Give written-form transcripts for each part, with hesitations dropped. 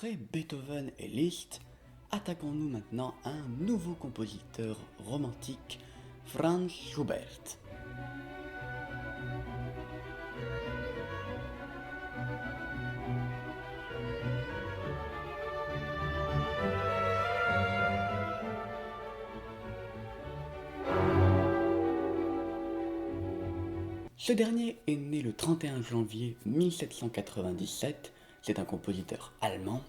Après Beethoven et Liszt, attaquons-nous maintenant à un nouveau compositeur romantique, Franz Schubert. Ce dernier est né le 31 janvier 1797, c'est un compositeur allemand.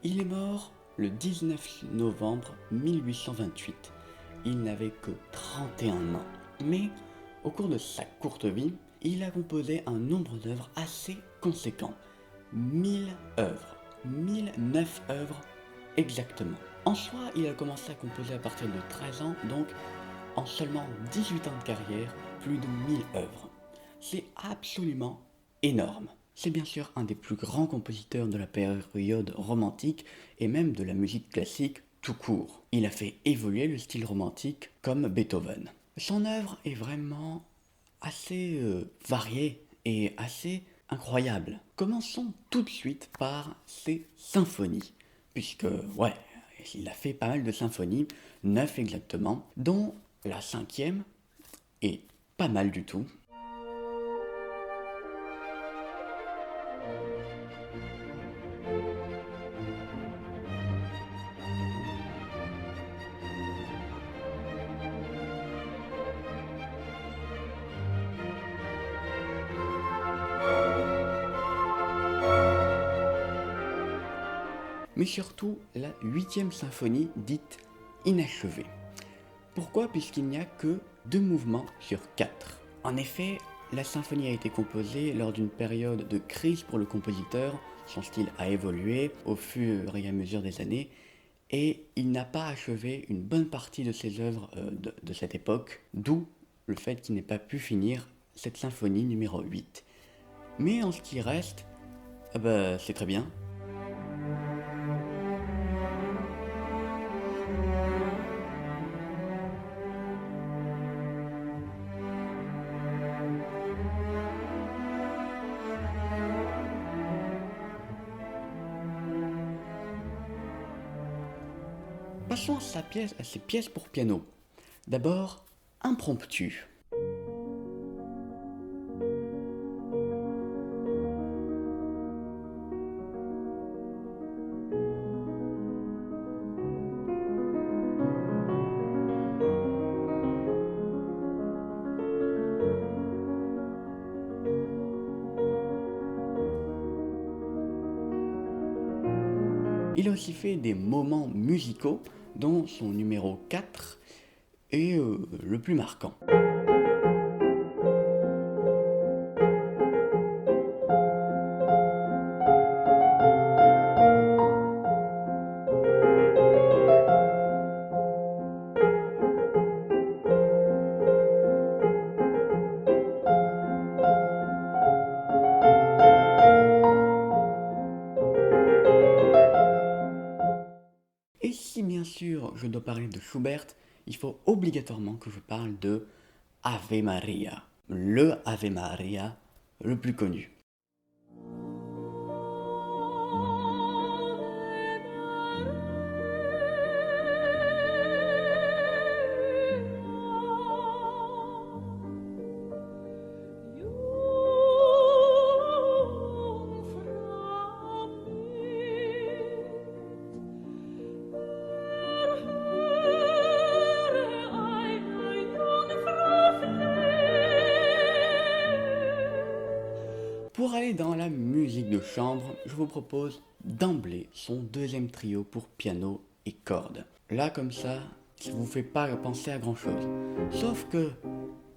Il est mort le 19 novembre 1828. Il n'avait que 31 ans. Mais au cours de sa courte vie, il a composé un nombre d'œuvres assez conséquent. 1000 œuvres, 1009 œuvres exactement. En soi, il a commencé à composer à partir de 13 ans, donc en seulement 18 ans de carrière, plus de 1000 œuvres. C'est absolument énorme. C'est bien sûr un des plus grands compositeurs de la période romantique et même de la musique classique tout court. Il a fait évoluer le style romantique comme Beethoven. Son œuvre est vraiment assez variée et assez incroyable. Commençons tout de suite par ses symphonies, puisque, ouais, il a fait pas mal de symphonies, 9 exactement, dont la 5e est pas mal du tout. Mais surtout la 8e symphonie dite inachevée. Pourquoi? Puisqu'il n'y a que 2 mouvements sur 4. En effet, la symphonie a été composée lors d'une période de crise pour le compositeur, son style a évolué au fur et à mesure des années, et il n'a pas achevé une bonne partie de ses œuvres de cette époque, d'où le fait qu'il n'ait pas pu finir cette symphonie numéro 8. Mais en ce qui reste, c'est très bien. Passons à ses pièces pour piano. D'abord, Impromptu. Il a aussi fait des moments musicaux, dont son numéro 4 est le plus marquant. Et si bien sûr je dois parler de Schubert, il faut obligatoirement que je parle de Ave Maria, le Ave Maria le plus connu. Pour aller dans la musique de chambre, je vous propose d'emblée son deuxième trio pour piano et cordes. Là, comme ça ne vous fait pas penser à grand chose. Sauf que,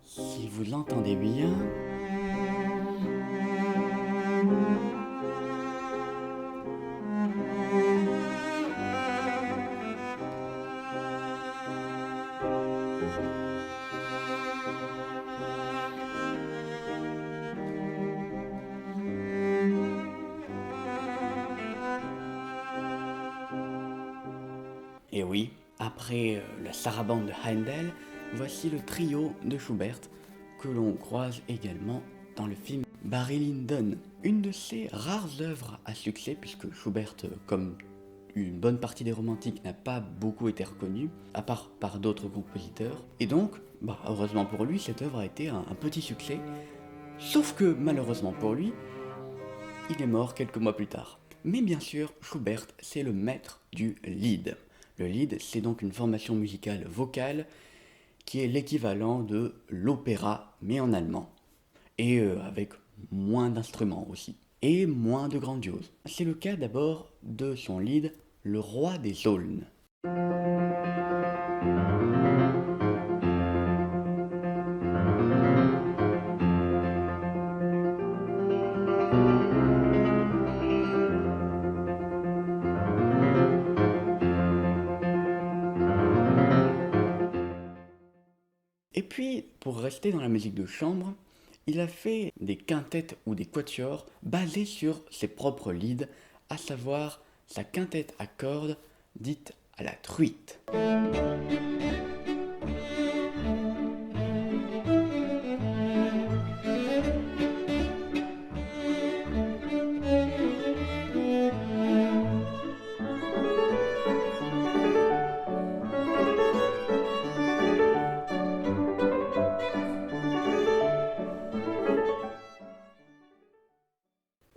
si vous l'entendez bien... Et oui, après la sarabande de Handel, voici le trio de Schubert que l'on croise également dans le film Barry Lyndon, une de ses rares œuvres à succès, puisque Schubert, comme une bonne partie des romantiques, n'a pas beaucoup été reconnue, à part par d'autres compositeurs. Et donc, heureusement pour lui, cette œuvre a été un petit succès, sauf que malheureusement pour lui, il est mort quelques mois plus tard. Mais bien sûr, Schubert, c'est le maître du Lied. Le Lied, c'est donc une formation musicale vocale qui est l'équivalent de l'opéra, mais en allemand. Et avec moins d'instruments aussi. Et moins de grandiose. C'est le cas d'abord de son Lied, Le Roi des Aulnes. Et puis, pour rester dans la musique de chambre, il a fait des quintettes ou des quatuors basés sur ses propres lieds, à savoir sa quintette à cordes dite à la truite.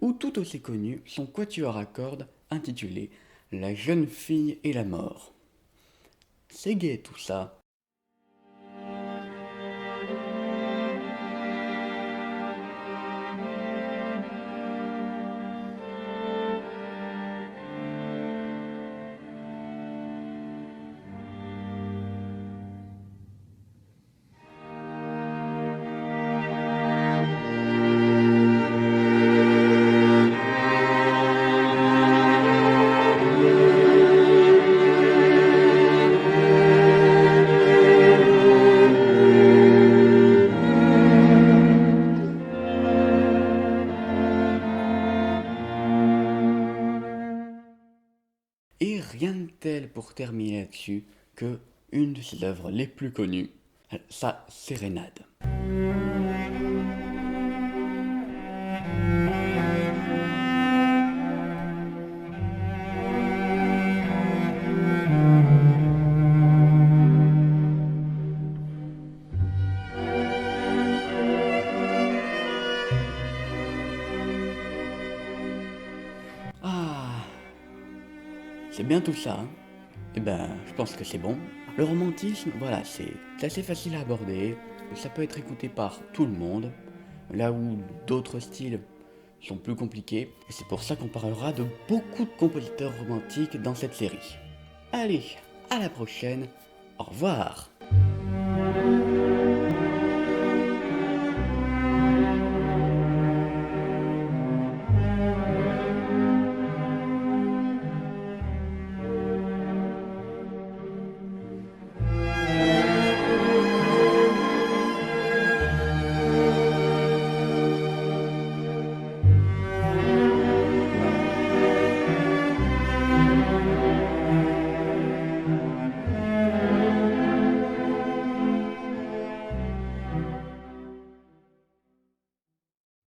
Ou tout aussi connu, son quatuor à cordes intitulé La jeune fille et la mort. C'est gai tout ça. Et rien de tel pour terminer là-dessus que une de ses œuvres les plus connues, sa Sérénade. Ah, c'est bien tout ça, hein. Eh ben, je pense que c'est bon. Le romantisme, voilà, c'est assez facile à aborder, ça peut être écouté par tout le monde, là où d'autres styles sont plus compliqués, et c'est pour ça qu'on parlera de beaucoup de compositeurs romantiques dans cette série. Allez, à la prochaine, au revoir.